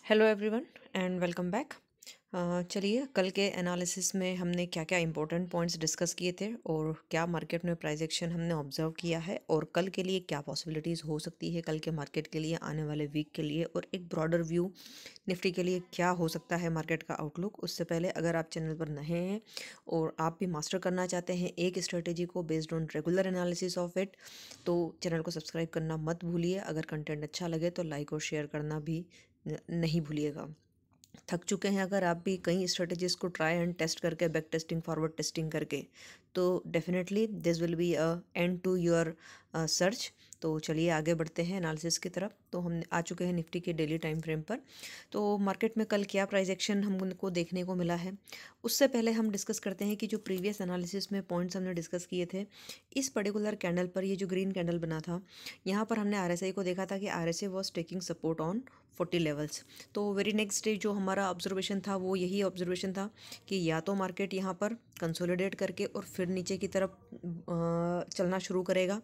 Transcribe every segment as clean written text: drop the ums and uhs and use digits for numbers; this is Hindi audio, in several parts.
Hello everyone and welcome back. चलिए, कल के एनालिसिस में हमने क्या क्या इंपॉर्टेंट पॉइंट्स डिस्कस किए थे और क्या मार्केट में प्राइस एक्शन हमने ऑब्जर्व किया है और कल के लिए क्या पॉसिबिलिटीज़ हो सकती है, कल के मार्केट के लिए, आने वाले वीक के लिए, और एक ब्रॉडर व्यू निफ्टी के लिए क्या हो सकता है मार्केट का आउटलुक। उससे पहले अगर आप चैनल पर नए हैं और आप भी मास्टर करना चाहते हैं एक स्ट्रेटेजी को based on regular analysis of it, तो चैनल को सब्सक्राइब करना मत भूलिए। अगर कंटेंट अच्छा लगे तो लाइक और शेयर करना भी नहीं भूलिएगा। थक चुके हैं अगर आप भी कई स्ट्रेटजीज को ट्राई एंड टेस्ट करके, बैक टेस्टिंग, फॉरवर्ड टेस्टिंग करके, तो definitely this will be a end to your search. तो चलिए आगे बढ़ते हैं एनालिसिस की तरफ। तो हम आ चुके हैं निफ्टी के डेली टाइम फ्रेम पर। तो मार्केट में कल क्या प्राइस एक्शन हमको देखने को मिला है, उससे पहले हम डिस्कस करते हैं कि जो प्रीवियस एनालिसिस में पॉइंट्स हमने डिस्कस किए थे, इस पर्टिकुलर कैंडल पर, ये जो ग्रीन कैंडल बना था, यहाँ पर हमने आरएसआई को देखा था कि RSI was taking support on 40 levels. तो वेरी नेक्स्ट डे जो हमारा ऑब्जर्वेशन था वो यही ऑब्जर्वेशन था कि या तो मार्केट यहाँ पर कंसोलिडेट करके और फिर नीचे की तरफ चलना शुरू करेगा,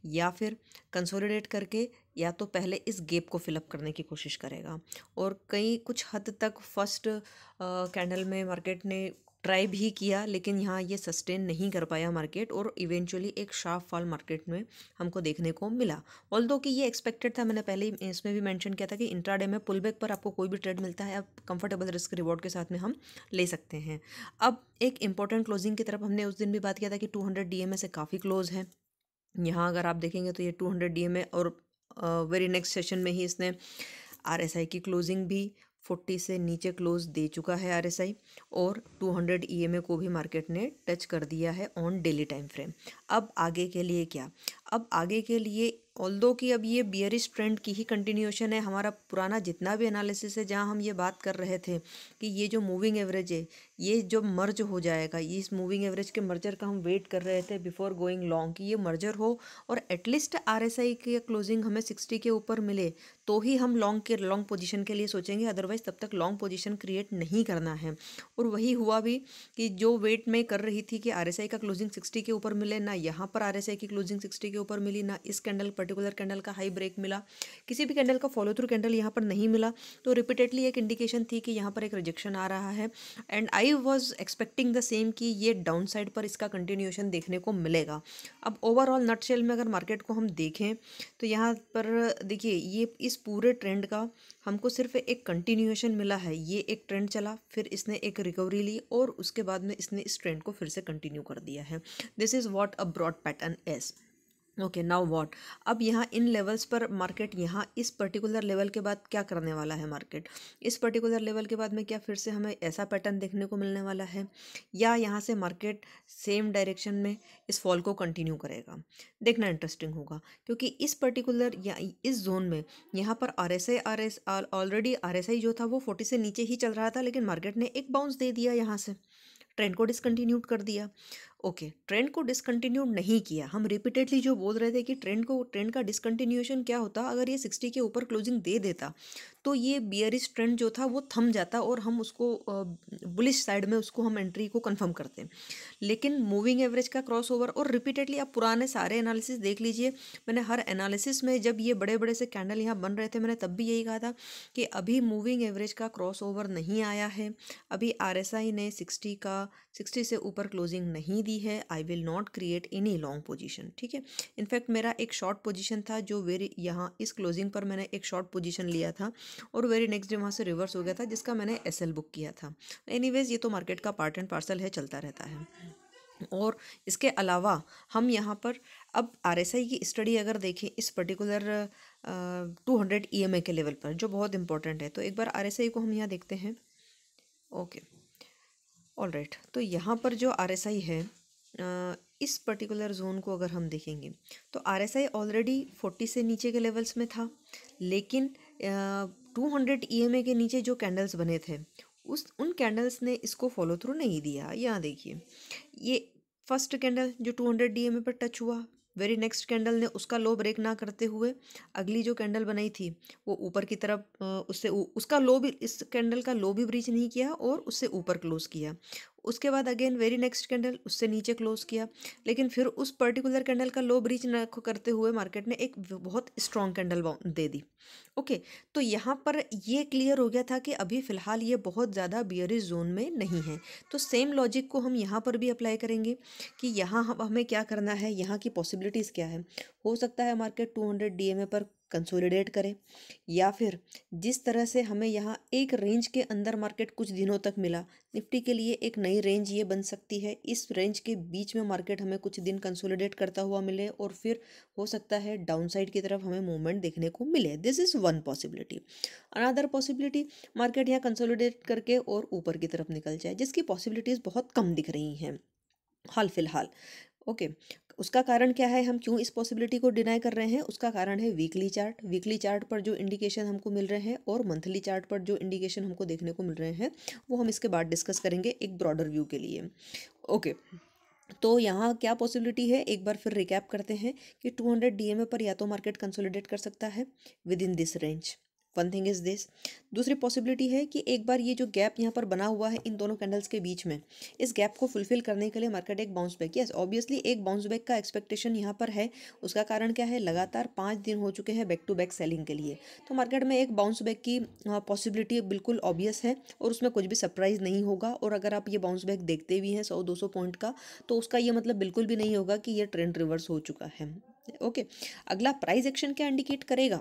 या फिर कंसोलिडेट करके या तो पहले इस गैप को फिलअप करने की कोशिश करेगा। और कई कुछ हद तक फर्स्ट कैंडल में मार्केट ने ट्राई भी किया, लेकिन यहाँ ये सस्टेन नहीं कर पाया मार्केट, और इवेंचुअली एक शार्प फॉल मार्केट में हमको देखने को मिला। ऑल्दो कि ये एक्सपेक्टेड था, मैंने पहले ही इसमें भी मेंशन किया था कि इंट्राडे में पुल बैक पर आपको कोई भी ट्रेड मिलता है, आप कंफर्टेबल रिस्क रिवॉर्ड के साथ में हम ले सकते हैं। अब एक इंपॉर्टेंट क्लोजिंग की तरफ हमने उस दिन भी बात किया था कि 200 डीएमए से काफ़ी क्लोज है। यहाँ अगर आप देखेंगे तो ये 200 डीएमए, और वेरी नेक्स्ट सेशन में ही इसने आरएसआई की क्लोजिंग भी 40 से नीचे क्लोज दे चुका है आरएसआई, और 200 ईएमए को भी मार्केट ने टच कर दिया है ऑन डेली टाइम फ्रेम। अब आगे के लिए क्या? अब आगे के लिए, ऑल्दो कि अब ये बियरिश ट्रेंड की ही कंटिन्यूएशन है, हमारा पुराना जितना भी एनालिसिस है जहाँ हम ये बात कर रहे थे कि ये जो मूविंग एवरेज है ये जो मर्ज हो जाएगा, ये इस मूविंग एवरेज के मर्जर का हम वेट कर रहे थे बिफोर गोइंग लॉन्ग, कि ये मर्जर हो और एटलीस्ट आरएसआई की क्लोजिंग हमें 60 के ऊपर मिले तो ही हम लॉन्ग पोजीशन के लिए सोचेंगे, अदरवाइज तब तक लॉन्ग पोजीशन क्रिएट नहीं करना है। और वही हुआ भी कि जो वेट में कर रही थी कि आरएसआई का क्लोजिंग 60 के ऊपर मिले, ना यहाँ पर आरएसआई की क्लोजिंग 60 के ऊपर मिली, ना इस कैंडल पर्टिकुलर कैंडल का हाई ब्रेक मिला, किसी भी कैंडल का फॉलो थ्रू कैंडल यहाँ पर नहीं मिला। तो रिपीटेडली एक इंडिकेशन थी कि यहाँ पर एक रिजेक्शन आ रहा है, and I was expecting the same कि ये डाउन साइड पर इसका कंटिन्यूएशन देखने को मिलेगा। अब ओवरऑल नटशेल में अगर मार्केट को हम देखें तो यहाँ पर देखिए, ये इस पूरे ट्रेंड का हमको सिर्फ एक कंटिन्यूएशन मिला है। ये एक ट्रेंड चला, फिर इसने एक रिकवरी ली, और उसके बाद में इसने इस ट्रेंड को फिर से कंटिन्यू कर दिया है। This is what a broad pattern is. Okay, now what? अब यहाँ इन लेवल्स पर मार्केट, यहाँ इस पर्टिकुलर लेवल के बाद क्या करने वाला है मार्केट? इस पर्टिकुलर लेवल के बाद में क्या फिर से हमें ऐसा पैटर्न देखने को मिलने वाला है, या यहाँ से मार्केट सेम डायरेक्शन में इस फॉल को कंटिन्यू करेगा? देखना इंटरेस्टिंग होगा, क्योंकि इस पर्टिकुलर या इस जोन में यहाँ पर ऑलरेडी आरएसआई जो था वो 40 से नीचे ही चल रहा था, लेकिन मार्केट ने एक बाउंस दे दिया, यहाँ से ट्रेंड को डिसकंटिन्यूड कर दिया। ओके, ट्रेंड को डिसकंटिन्यूड नहीं किया। हम रिपीटेडली जो बोल रहे थे कि ट्रेंड का डिसकंटिन्यूएशन क्या होता, अगर ये 60 के ऊपर क्लोजिंग दे देता तो ये बियरिश ट्रेंड जो था वो थम जाता, और हम उसको बुलिश साइड में उसको हम एंट्री को कंफर्म करते। लेकिन मूविंग एवरेज का क्रॉस ओवर, और रिपीटेडली आप पुराने सारे एनालिसिस देख लीजिए, मैंने हर एनालिसिस में जब ये बड़े बड़े से कैंडल यहाँ बन रहे थे, मैंने तब भी यही कहा था कि अभी मूविंग एवरेज का क्रॉस ओवर नहीं आया है, अभी आरएसआई ने 60 से ऊपर क्लोजिंग नहीं दी है। I will not create any long position, ठीक है। इनफैक्ट मेरा एक शॉर्ट पोजीशन था जो वेरी, यहाँ इस क्लोजिंग पर मैंने एक शॉर्ट पोजीशन लिया था, और वेरी नेक्स्ट डे वहाँ से रिवर्स हो गया था, जिसका मैंने एसएल बुक किया था। एनीवेज, ये तो मार्केट का पार्ट एंड पार्सल है, चलता रहता है। और इसके अलावा हम यहाँ पर अब आरएसआई की स्टडी अगर देखें इस पर्टिकुलर 200 ईएमए के लेवल पर, जो बहुत इंपॉर्टेंट है, तो एक बार आरएसआई को हम यहाँ देखते हैं। ओके, ऑलराइट, तो यहाँ पर जो आरएसआई है, इस पर्टिकुलर जोन को अगर हम देखेंगे तो आरएसआई ऑलरेडी 40 से नीचे के लेवल्स में था, लेकिन 200 ईएमए के नीचे जो कैंडल्स बने थे उन कैंडल्स ने इसको फॉलो थ्रू नहीं दिया। यहाँ देखिए, ये फर्स्ट कैंडल जो 200 डीएमए पर टच हुआ, वेरी नेक्स्ट कैंडल ने उसका लो ब्रेक ना करते हुए अगली जो कैंडल बनाई थी वो ऊपर की तरफ, उसका लो भी, इस कैंडल का लो भी ब्रीच नहीं किया और उससे ऊपर क्लोज किया। उसके बाद अगेन वेरी नेक्स्ट कैंडल उससे नीचे क्लोज किया, लेकिन फिर उस पर्टिकुलर कैंडल का लो ब्रीच न करते हुए मार्केट ने एक बहुत स्ट्रॉन्ग कैंडल दे दी। ओके, तो यहाँ पर ये क्लियर हो गया था कि अभी फ़िलहाल ये बहुत ज़्यादा बियरिश जोन में नहीं है। तो सेम लॉजिक को हम यहाँ पर भी अप्लाई करेंगे कि यहाँ हमें क्या करना है, यहाँ की पॉसिबिलिटीज़ क्या है। हो सकता है मार्केट 200 डीएमए पर कंसोलिडेट करे, या फिर जिस तरह से हमें यहाँ एक रेंज के अंदर मार्केट कुछ दिनों तक मिला, निफ्टी के लिए एक नई रेंज ये बन सकती है। इस रेंज के बीच में मार्केट हमें कुछ दिन कंसोलिडेट करता हुआ मिले और फिर हो सकता है डाउनसाइड की तरफ हमें मूवमेंट देखने को मिले। This is one possibility. Another possibility, market यहाँ कंसोलिडेट करके और ऊपर की तरफ निकल जाए, जिसकी पॉसिबिलिटीज़ बहुत कम दिख रही हैं हाल फिलहाल। ओके, उसका कारण क्या है, हम क्यों इस पॉसिबिलिटी को डिनाई कर रहे हैं? उसका कारण है वीकली चार्ट पर जो इंडिकेशन हमको मिल रहे हैं और मंथली चार्ट पर जो इंडिकेशन हमको देखने को मिल रहे हैं, वो हम इसके बाद डिस्कस करेंगे एक ब्रॉडर व्यू के लिए। ओके, तो यहाँ क्या पॉसिबिलिटी है, एक बार फिर रिकैप करते हैं कि 200 डीएमए पर या तो मार्केट कंसोलिडेट कर सकता है with in this range. One thing is this. दूसरी पॉसिबिलिटी है कि एक बार ये जो गैप यहाँ पर बना हुआ है इन दोनों कैंडल्स के बीच में, इस गैप को फुलफिल करने के लिए मार्केट एक बाउंस बैक, यस ऑब्वियसली एक बाउंस बैक का एक्सपेक्टेशन यहाँ पर है। उसका कारण क्या है, लगातार 5 दिन हो चुके हैं बैक टू बैक सेलिंग के लिए, तो मार्केट में एक बाउंस बैक की पॉसिबिलिटी बिल्कुल ऑब्वियस है और उसमें कुछ भी सरप्राइज नहीं होगा। और अगर आप ये बाउंस बैक देखते भी हैं 100-200 पॉइंट का, तो उसका ये मतलब बिल्कुल भी नहीं होगा कि ये ट्रेंड रिवर्स हो चुका है। ओके, अगला प्राइस एक्शन क्या इंडिकेट करेगा,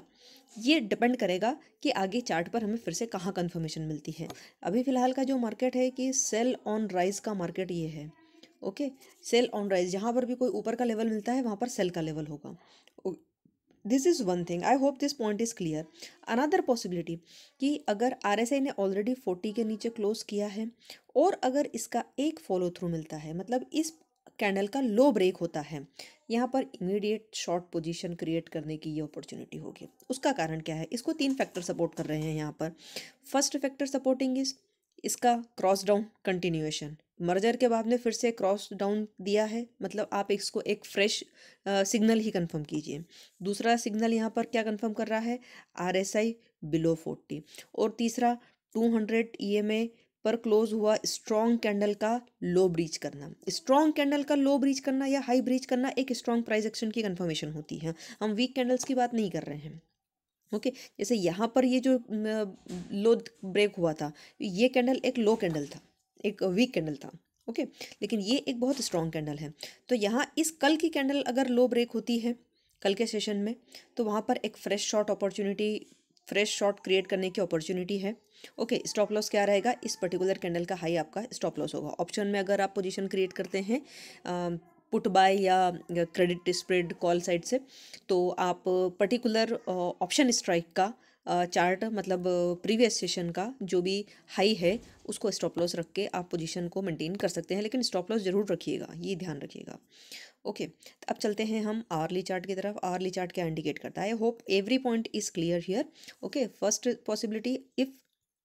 ये डिपेंड करेगा कि आगे चार्ट पर हमें फिर से कहाँ कंफर्मेशन मिलती है। अभी फिलहाल का जो मार्केट है कि सेल ऑन राइज का मार्केट ये है। ओके, सेल ऑन राइज, जहाँ पर भी कोई ऊपर का लेवल मिलता है वहाँ पर सेल का लेवल होगा। This is one thing, I hope this point is clear. Another possibility कि अगर आरएसआई ने ऑलरेडी 40 के नीचे क्लोज किया है और अगर इसका एक फॉलो थ्रू मिलता है, मतलब इस कैंडल का लो ब्रेक होता है, यहाँ पर इमीडिएट शॉर्ट पोजीशन क्रिएट करने की ये अपॉर्चुनिटी होगी। उसका कारण क्या है, इसको 3 फैक्टर सपोर्ट कर रहे हैं यहाँ पर। फर्स्ट फैक्टर सपोर्टिंग इज इसका क्रॉस डाउन कंटिन्यूएशन, मर्जर के बाद में फिर से क्रॉस डाउन दिया है, मतलब आप इसको एक फ्रेश सिग्नल ही कंफर्म कीजिए। दूसरा सिग्नल यहाँ पर क्या कंफर्म कर रहा है, आरएसआई बिलो 40। और तीसरा 200 ईएमए पर क्लोज हुआ स्ट्रॉन्ग कैंडल का लो ब्रीच करना। स्ट्रॉन्ग कैंडल का लो ब्रीच करना या हाई ब्रीच करना एक स्ट्रॉन्ग प्राइस एक्शन की कंफर्मेशन होती है, हम वीक कैंडल्स की बात नहीं कर रहे हैं। ओके, जैसे यहाँ पर ये जो लो ब्रेक हुआ था, ये कैंडल एक लो कैंडल था, एक वीक कैंडल था। ओके, लेकिन ये एक बहुत स्ट्रॉन्ग कैंडल है। तो यहाँ इस कल की कैंडल अगर लो ब्रेक होती है कल के सेशन में, तो वहाँ पर एक fresh short opportunity, fresh short create करने की अपॉर्चुनिटी है। ओके, स्टॉप लॉस क्या रहेगा, इस पर्टिकुलर कैंडल का हाई आपका स्टॉप लॉस होगा। ऑप्शन में अगर आप पोजीशन क्रिएट करते हैं पुट बाय या क्रेडिट स्प्रेड कॉल साइड से, तो आप पर्टिकुलर ऑप्शन स्ट्राइक का चार्ट, मतलब प्रीवियस सेशन का जो भी हाई है उसको स्टॉप लॉस रख के आप पोजीशन को मेंटेन कर सकते हैं, लेकिन स्टॉप लॉस जरूर रखिएगा, ये ध्यान रखिएगा। ओके, अब चलते हैं हम आवर्ली चार्ट की तरफ। आवर्ली चार्ट क्या इंडिकेट करता है, I hope every point is clear here. Okay, first possibility, if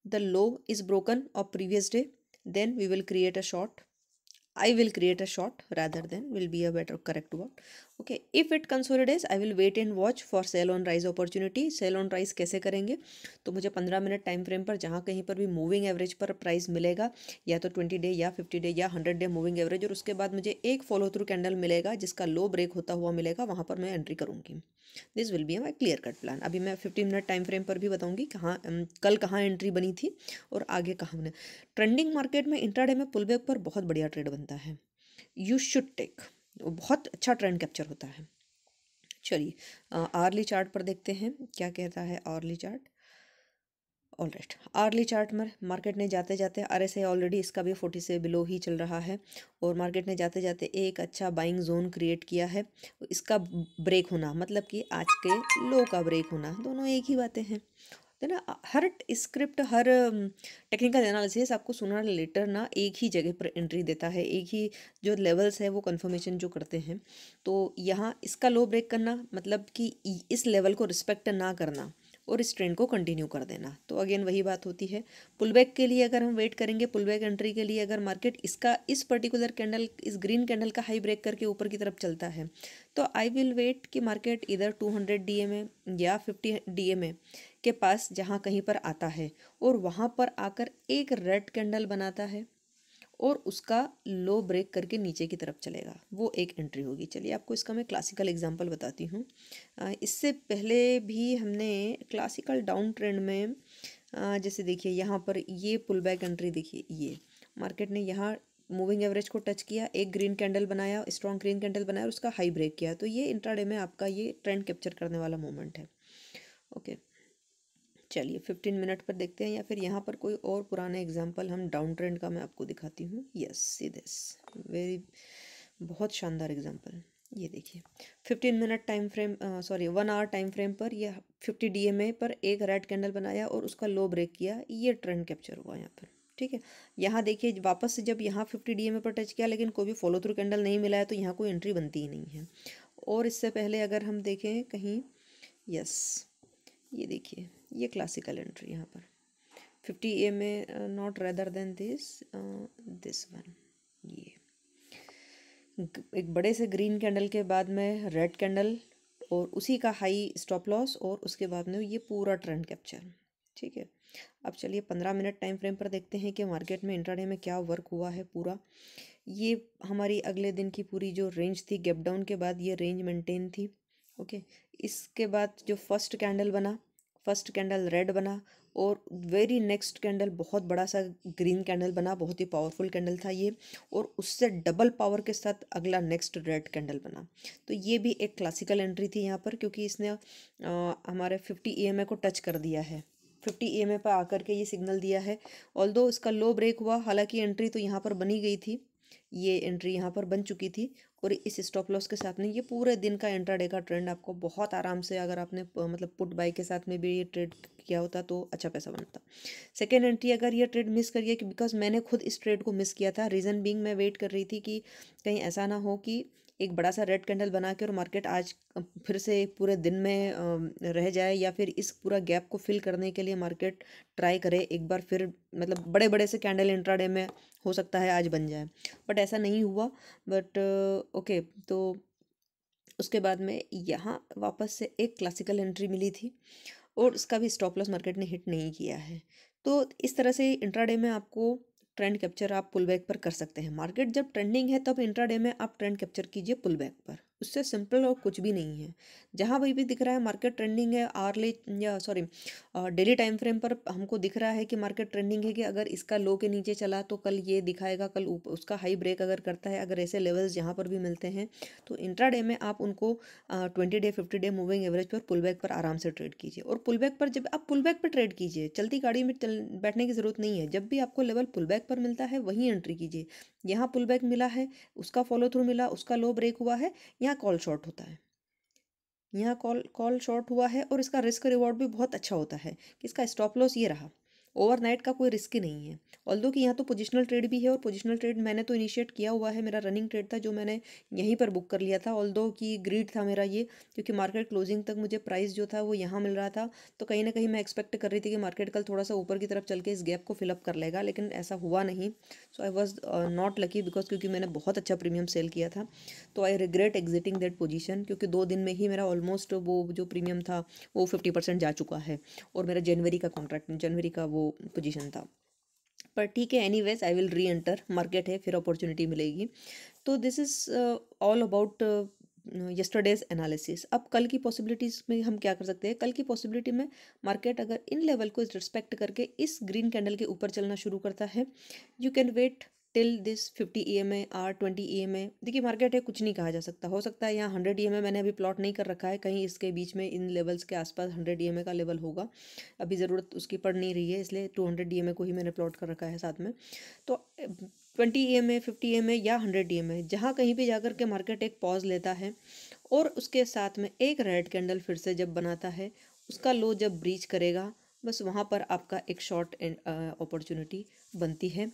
the low is broken of previous day, then we will create a short. I will create a short rather than will be a better correct word. Okay, if it consolidates I will wait and watch for sell on rise opportunity. sell on rise कैसे करेंगे, तो मुझे 15 मिनट टाइम फ्रेम पर जहाँ कहीं पर भी मूविंग एवरेज पर प्राइस मिलेगा, या तो 20 डे या 50 डे या 100 डे मूविंग एवरेज, और उसके बाद मुझे एक फॉलो थ्रू कैंडल मिलेगा जिसका लो ब्रेक होता हुआ मिलेगा, वहाँ पर मैं एंट्री करूँगी। This will be my clear cut plan. अभी मैं 15 मिनट टाइम फ्रेम पर भी बताऊँगी कहाँ कल कहाँ एंट्री बनी थी और आगे कहाँ बने। ट्रेंडिंग मार्केट में इंट्राडे में पुलबैक पर बहुत बढ़िया ट्रेड बनता है, यू शुड टेक, बहुत अच्छा ट्रेंड कैप्चर होता है। चलिए आवर्ली चार्ट पर देखते हैं क्या कहता है hourly chart. Alright, hourly chart में मार्केट ने जाते जाते आरएसआई ऑलरेडी इसका भी 40 से बिलो ही चल रहा है, और मार्केट ने जाते जाते एक अच्छा बाइंग जोन क्रिएट किया है। इसका ब्रेक होना मतलब कि आज के लो का ब्रेक होना, दोनों एक ही बातें हैं। तो ना हर स्क्रिप्ट, हर टेक्निकल एनालिसिस आपको सुनर लेटर ना एक ही जगह पर एंट्री देता है, एक ही जो लेवल्स है वो कंफर्मेशन जो करते हैं। तो यहाँ इसका लो ब्रेक करना मतलब कि इस लेवल को रिस्पेक्ट ना करना और इस ट्रेंड को कंटिन्यू कर देना, तो अगेन वही बात होती है। पुलबैक के लिए अगर हम वेट करेंगे, पुलबैक एंट्री के लिए अगर मार्केट इसका इस पर्टिकुलर कैंडल, इस ग्रीन कैंडल का हाई ब्रेक करके ऊपर की तरफ चलता है, तो आई विल वेट कि मार्केट इधर 200 डीएमए या 50 डीएमए के पास जहाँ कहीं पर आता है और वहाँ पर आकर एक रेड कैंडल बनाता है और उसका लो ब्रेक करके नीचे की तरफ चलेगा, वो एक एंट्री होगी। चलिए आपको इसका मैं क्लासिकल एग्जांपल बताती हूँ। इससे पहले भी हमने क्लासिकल डाउन ट्रेंड में जैसे देखिए यहाँ पर ये पुल बैक एंट्री, देखिए ये मार्केट ने यहाँ मूविंग एवरेज को टच किया, एक ग्रीन कैंडल बनाया, स्ट्रॉन्ग ग्रीन कैंडल बनाया और उसका हाई ब्रेक किया, तो ये इंट्राडे में आपका ये ट्रेंड कैप्चर करने वाला मोमेंट है। ओके, चलिए 15 मिनट पर देखते हैं, या फिर यहाँ पर कोई और पुराना एग्जांपल हम डाउन ट्रेंड का मैं आपको दिखाती हूँ। यस, सी दिस वेरी, बहुत शानदार एग्जांपल। ये देखिए 15 minute time frame, sorry 1 hour time frame पर यह 50 DMA पर एक रेड कैंडल बनाया और उसका लो ब्रेक किया, ये ट्रेंड कैप्चर हुआ यहाँ पर। ठीक है, यहाँ देखिए वापस से जब यहाँ 50 DMA पर टच किया लेकिन कोई भी फॉलो थ्रू कैंडल नहीं मिला है, तो यहाँ कोई एंट्री बनती ही नहीं है। और इससे पहले अगर हम देखें कहीं, यस ये देखिए ये क्लासिकल एंट्री यहाँ पर 50 EMA not rather than this one, ये एक बड़े से ग्रीन कैंडल के बाद में रेड कैंडल और उसी का हाई स्टॉप लॉस और उसके बाद में ये पूरा ट्रेंड कैप्चर। ठीक है, अब चलिए 15 मिनट टाइम फ्रेम पर देखते हैं कि मार्केट में इंट्राडे में क्या वर्क हुआ है पूरा। ये हमारी अगले दिन की पूरी जो रेंज थी, गैप डाउन के बाद ये रेंज मेंटेन थी। ओके, इसके बाद जो फर्स्ट कैंडल बना, फर्स्ट कैंडल रेड बना और वेरी नेक्स्ट कैंडल बहुत बड़ा सा ग्रीन कैंडल बना, बहुत ही पावरफुल कैंडल था ये, और उससे डबल पावर के साथ अगला नेक्स्ट रेड कैंडल बना। तो ये भी एक क्लासिकल एंट्री थी यहाँ पर, क्योंकि इसने हमारे 50 EMA को टच कर दिया है, 50 EMA पर आकर के ये सिग्नल दिया है। ऑल्दो इसका लो ब्रेक हुआ, हालांकि एंट्री तो यहाँ पर बनी गई थी, ये एंट्री यहाँ पर बन चुकी थी, और इस स्टॉप लॉस के साथ में ये पूरे दिन का इंट्राडे का ट्रेंड आपको बहुत आराम से, अगर आपने मतलब पुट बाय के साथ में भी ये ट्रेड किया होता तो अच्छा पैसा बनता। सेकेंड एंट्री अगर ये ट्रेड मिस करिए, कि बिकॉज मैंने खुद इस ट्रेड को मिस किया था, रीज़न बीइंग मैं वेट कर रही थी कि कहीं ऐसा ना हो कि एक बड़ा सा रेड कैंडल बना के और मार्केट आज फिर से पूरे दिन में रह जाए, या फिर इस पूरा गैप को फिल करने के लिए मार्केट ट्राई करे एक बार फिर, मतलब बड़े बड़े से कैंडल इंट्राडे में हो सकता है आज बन जाए, बट ऐसा नहीं हुआ। बट ओके, तो उसके बाद में यहाँ वापस से एक क्लासिकल एंट्री मिली थी और इसका भी स्टॉप लॉस मार्केट ने हिट नहीं किया है। तो इस तरह से इंट्राडे में आपको ट्रेंड कैप्चर आप पुल बैक पर कर सकते हैं। मार्केट जब ट्रेंडिंग है तब इंट्राडे में आप ट्रेंड कैप्चर कीजिए पुल बैक पर, उससे सिंपल और कुछ भी नहीं है। जहाँ भी दिख रहा है मार्केट ट्रेंडिंग है, आरली या सॉरी डेली टाइम फ्रेम पर हमको दिख रहा है कि मार्केट ट्रेंडिंग है, कि अगर इसका लो के नीचे चला तो कल ये दिखाएगा, कल उसका हाई ब्रेक अगर करता है, अगर ऐसे लेवल्स जहाँ पर भी मिलते हैं तो इंट्राडे में आप उनको 20 डे 50 डे मूविंग एवरेज पर पुल बैक पर आराम से ट्रेड कीजिए। और पुल बैक पर जब आप पुल बैक पर ट्रेड कीजिए, चलती गाड़ी में बैठने की ज़रूरत नहीं है, जब भी आपको लेवल पुल बैक पर मिलता है वहीं एंट्री कीजिए। यहाँ पुल बैक मिला है, उसका फॉलो थ्रू मिला, उसका लो ब्रेक हुआ है, यहाँ कॉल शॉर्ट होता है, यहाँ कॉल कॉल शॉर्ट हुआ है और इसका रिस्क रिवॉर्ड भी बहुत अच्छा होता है कि इसका स्टॉप लॉस ये रहा, ओवरनाइट का कोई रिस्क ही नहीं है। ऑल्दो कि यहाँ तो पोजिशनल ट्रेड भी है, और पोजिशनल ट्रेड मैंने तो इनिशिएट किया हुआ है, मेरा रनिंग ट्रेड था जो मैंने यहीं पर बुक कर लिया था। ऑल्दो कि ग्रीड था मेरा ये, क्योंकि मार्केट क्लोजिंग तक मुझे प्राइस जो था वो यहाँ मिल रहा था, तो कहीं ना कहीं मैं एक्सपेक्ट कर रही थी कि मार्केट कल थोड़ा सा ऊपर की तरफ चल के इस गैप को फिलअप कर लेगा, लेकिन ऐसा हुआ नहीं। So I was not lucky, because क्योंकि मैंने बहुत अच्छा प्रीमियम सेल किया था, तो I regret exiting that position, क्योंकि 2 दिन में ही मेरा ऑलमोस्ट वो जो प्रीमियम था वो 50% जा चुका है, और मेरा जनवरी का कॉन्ट्रैक्ट, जनवरी का वो पोजीशन था। पर ठीक है, एनीवेज आई विल री एंटर, मार्केट है फिर अपॉर्चुनिटी मिलेगी। तो this is all about yesterday's analysis. अब कल की पॉसिबिलिटीज़ में हम क्या कर सकते हैं? कल की पॉसिबिलिटी में मार्केट अगर इन लेवल को रिस्पेक्ट करके इस ग्रीन कैंडल के ऊपर चलना शुरू करता है, you can wait till this 50 EMA और 20 EMA। देखिए मार्केट है, कुछ नहीं कहा जा सकता, हो सकता है यहाँ 100 EMA मैंने अभी प्लॉट नहीं कर रखा है, कहीं इसके बीच में इन लेवल्स के आसपास 100 EMA का लेवल होगा, अभी ज़रूरत उसकी पड़ नहीं रही है, इसलिए 200 EMA को ही मैंने प्लॉट कर रखा है साथ में। तो 20 EMA 50 EMA या 100 EMA जहाँ कहीं पे जाकर के मार्केट एक पॉज लेता है और उसके साथ में एक रेड कैंडल फिर से जब बनाता है, उसका लो जब ब्रीच करेगा, बस वहाँ पर आपका एक शॉर्ट अपॉर्चुनिटी बनती है।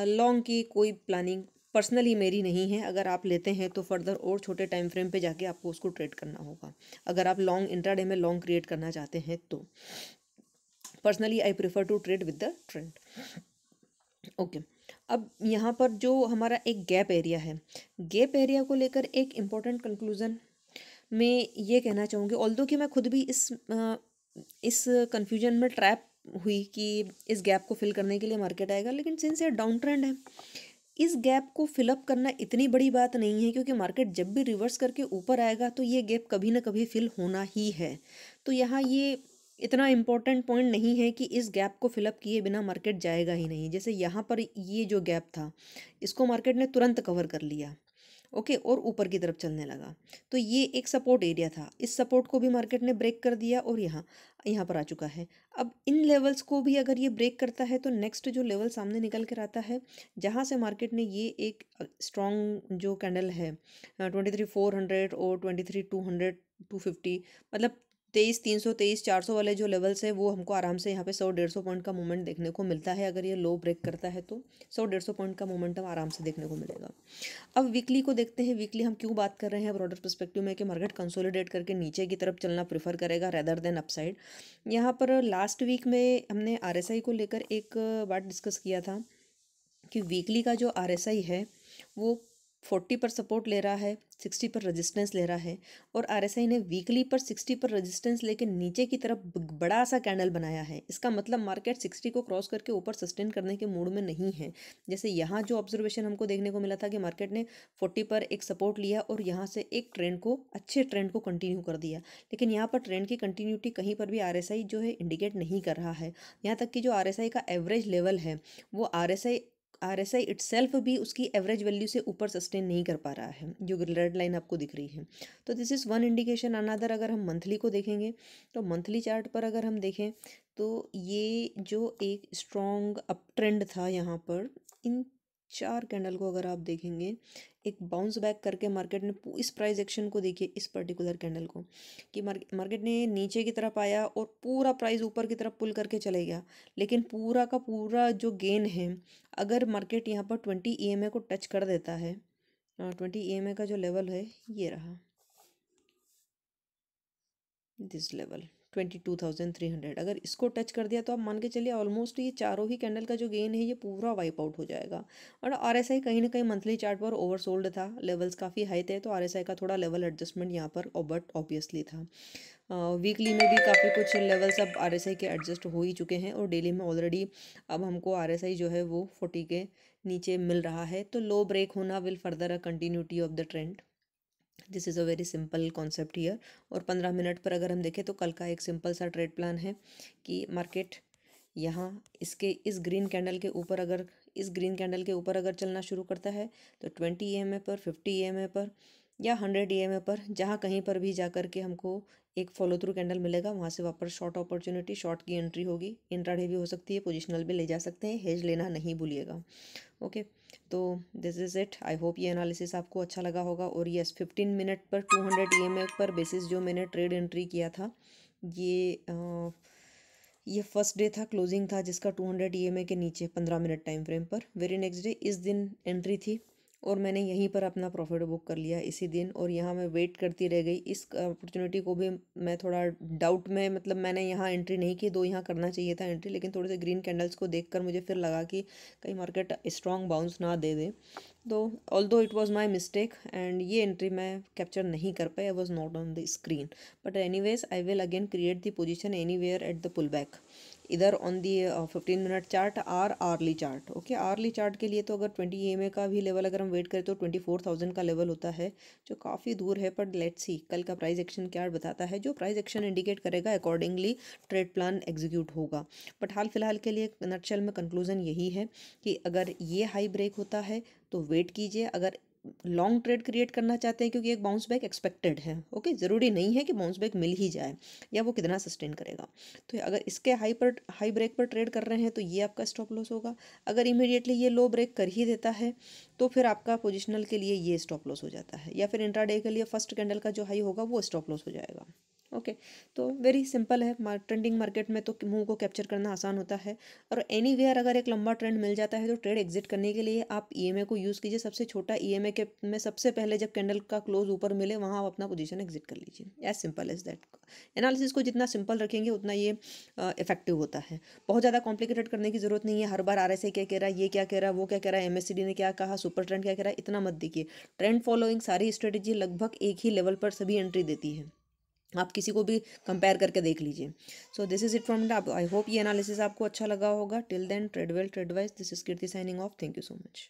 लॉन्ग की कोई प्लानिंग पर्सनली मेरी नहीं है, अगर आप लेते हैं तो फर्दर और छोटे टाइम फ्रेम पे जाके आपको उसको ट्रेड करना होगा, अगर आप लॉन्ग इंट्राडे में लॉन्ग क्रिएट करना चाहते हैं तो। Personally I prefer to trade with the trend. Okay, अब यहाँ पर जो हमारा एक गैप एरिया है, गैप एरिया को लेकर एक इम्पॉर्टेंट कंक्लूजन में ये कहना चाहूँगी, ऑल्दो कि मैं खुद भी इस कन्फ्यूजन में ट्रैप हुई कि इस गैप को फिल करने के लिए मार्केट आएगा, लेकिन सिंस ये डाउन ट्रेंड है, इस गैप को फिलअप करना इतनी बड़ी बात नहीं है, क्योंकि मार्केट जब भी रिवर्स करके ऊपर आएगा तो ये गैप कभी ना कभी फिल होना ही है। तो यहाँ ये इतना इम्पोर्टेंट पॉइंट नहीं है कि इस गैप को फिलअप किए बिना मार्केट जाएगा ही नहीं। जैसे यहाँ पर ये जो गैप था, इसको मार्केट ने तुरंत कवर कर लिया, ओके, और ऊपर की तरफ चलने लगा। तो ये एक सपोर्ट एरिया था, इस सपोर्ट को भी मार्केट ने ब्रेक कर दिया और यहाँ यहाँ पर आ चुका है। अब इन लेवल्स को भी अगर ये ब्रेक करता है तो नेक्स्ट जो लेवल सामने निकल कर आता है, जहाँ से मार्केट ने ये एक स्ट्रॉन्ग जो कैंडल है 23,400 और 23,200 250, मतलब 23,300 23,400 वाले जो लेवल्स है वो हमको आराम से यहाँ पे 100-150 पॉइंट का मूवमेंट देखने को मिलता है। अगर ये लो ब्रेक करता है तो 100-150 पॉइंट का मोमेंटम आराम से देखने को मिलेगा। अब वीकली को देखते हैं। वीकली हम क्यों बात कर रहे हैं ब्रॉडर पर्सपेक्टिव में कि मार्केट कंसोलिडेट करके नीचे की तरफ चलना प्रेफर करेगा रेदर देन अपसाइड। यहाँ पर लास्ट वीक में हमने आरएसआई को लेकर एक बात डिस्कस किया था कि वीकली का जो आरएसआई है वो 40 पर सपोर्ट ले रहा है, 60 पर रेजिस्टेंस ले रहा है, और आरएसआई ने वीकली पर 60 पर रेजिस्टेंस लेके नीचे की तरफ बड़ा सा कैंडल बनाया है। इसका मतलब मार्केट 60 को क्रॉस करके ऊपर सस्टेन करने के मूड में नहीं है। जैसे यहाँ जो ऑब्जर्वेशन हमको देखने को मिला था कि मार्केट ने 40 पर एक सपोर्ट लिया और यहाँ से एक ट्रेंड को, अच्छे ट्रेंड को कंटिन्यू कर दिया, लेकिन यहाँ पर ट्रेंड की कंटिन्यूटी कहीं पर भी आरएसआई जो है इंडिकेट नहीं कर रहा है। यहाँ तक कि जो आरएसआई का एवरेज लेवल है वो आरएसआई इटसेल्फ भी उसकी एवरेज वैल्यू से ऊपर सस्टेन नहीं कर पा रहा है, जो रेड लाइन आपको दिख रही है। तो this is one indication. Another, अगर हम मंथली को देखेंगे तो मंथली चार्ट पर अगर हम देखें तो ये जो एक स्ट्रॉन्ग अप ट्रेंड था यहाँ पर, इन 4 कैंडल को अगर आप देखेंगे, एक बाउंस बैक करके मार्केट ने इस प्राइस एक्शन को देखिए, इस पर्टिकुलर कैंडल को, कि मार्केट ने नीचे की तरफ आया और पूरा प्राइस ऊपर की तरफ पुल करके चले गया, लेकिन पूरा का पूरा जो गेन है, अगर मार्केट यहाँ पर 20 EMA को टच कर देता है, 20 EMA का जो लेवल है ये रहा, दिस लेवल 22,300, अगर इसको टच कर दिया तो आप मान के चलिए ऑलमोस्ट ये चारों ही कैंडल का जो गेन है ये पूरा वाइप आउट हो जाएगा। और आरएसआई कहीं ना कहीं मंथली चार्ट पर ओवरसोल्ड था, लेवल्स काफ़ी हाई थे, तो आरएसआई का थोड़ा लेवल एडजस्टमेंट यहाँ पर बट ऑब्वियसली था। वीकली में भी काफ़ी कुछ लेवल्स अब आरएसआई के एडजस्ट हो ही चुके हैं, और डेली में ऑलरेडी अब हमको आरएसआई जो है वो 40 के नीचे मिल रहा है। तो लो ब्रेक होना will further a continuity of the trend. This is a very simple concept here. और 15 मिनट पर अगर हम देखें तो कल का एक सिंपल सा ट्रेड प्लान है कि मार्केट यहाँ इसके इस ग्रीन कैंडल के ऊपर अगर चलना शुरू करता है तो 20 EMA पर, 50 EMA पर या 100 EMA पर, जहाँ कहीं पर भी जा कर के हमको एक फॉलो थ्रू कैंडल मिलेगा, वहाँ से वापस शॉर्ट अपॉर्चुनिटी, शॉर्ट की एंट्री होगी। इंट्राडे भी हो सकती है, पोजिशनल भी ले जा सकते हैं, हेज लेना नहीं भूलिएगा। ओके, तो this is it. I hope ये एनालिसिस आपको अच्छा लगा होगा। और यस, 15 मिनट पर 200 EMA पर बेसिस जो मैंने ट्रेड एंट्री किया था, ये फर्स्ट डे था, क्लोजिंग था जिसका 200 EMA के नीचे 15 मिनट टाइम फ्रेम पर। वेरी नेक्स्ट डे इस दिन एंट्री थी और मैंने यहीं पर अपना प्रॉफिट बुक कर लिया इसी दिन, और यहाँ मैं वेट करती रह गई। इस अपॉर्चुनिटी को भी मैं थोड़ा डाउट में, मतलब मैंने यहाँ एंट्री नहीं की, दो यहाँ करना चाहिए था एंट्री, लेकिन थोड़े से ग्रीन कैंडल्स को देखकर मुझे फिर लगा कि कहीं मार्केट स्ट्रॉन्ग बाउंस ना दे दे। तो although it was my mistake and ये एंट्री मैं कैप्चर नहीं कर पाई, I was not on the screen, but anyways I will again create the position anywhere at the pull back, इधर on the 15 minute chart or early chart. Okay, early chart के लिए तो अगर 20 EMA का भी लेवल अगर हम वेट करें तो 24,000 का लेवल होता है, जो काफ़ी दूर है। पर लेट्स सी कल का प्राइस एक्शन क्या बताता है। जो प्राइस एक्शन इंडिकेट करेगा अकॉर्डिंगली ट्रेड प्लान एग्जीक्यूट होगा। बट हाल फिलहाल के लिए नटशेल में कंक्लूजन यही है कि अगर ये हाई ब्रेक होता है तो वेट कीजिए। अगर लॉन्ग ट्रेड क्रिएट करना चाहते हैं, क्योंकि एक बाउंस बैक एक्सपेक्टेड है, ओके, ज़रूरी नहीं है कि बाउंस बैक मिल ही जाए या वो कितना सस्टेन करेगा। तो अगर इसके हाई ब्रेक पर ट्रेड कर रहे हैं तो ये आपका स्टॉप लॉस होगा। अगर इमीडिएटली ये लो ब्रेक कर ही देता है तो फिर आपका पोजिशनल के लिए ये स्टॉप लॉस हो जाता है, या फिर इंट्राडे के लिए फर्स्ट कैंडल का जो हाई होगा वो स्टॉप लॉस हो जाएगा। ओके, तो वेरी सिंपल है। ट्रेंडिंग मार्केट में तो मूव को कैप्चर करना आसान होता है, और एनीवेयर अगर एक लंबा ट्रेंड मिल जाता है तो ट्रेड एग्जिट करने के लिए आप EMA को यूज़ कीजिए। सबसे छोटा EMA के में सबसे पहले जब कैंडल का क्लोज ऊपर मिले वहाँ आप अपना पोजीशन एग्जिट कर लीजिए। As simple as that. Analysis को जितना सिंपल रखेंगे उतना ये इफेक्टिव होता है। बहुत ज़्यादा कॉम्प्लिकेटेड करने की जरूरत नहीं है। हर बार RSI क्या कह रहा है, ये क्या कह रहा है, वो क्या कह रहा है, MACD ने क्या कहा, सुपर ट्रेंड क्या कह रहा है, इतना मत देखिए। ट्रेंड फॉलोइंग सारी स्ट्रेटेजी लगभग एक ही लेवल पर सभी एंट्री देती है, आप किसी को भी कंपेयर करके देख लीजिए। So this is it from the, I hope ये एनालिसिस आपको अच्छा लगा होगा। Till then trade well trade wise, this is Kirti signing off. Thank you so much.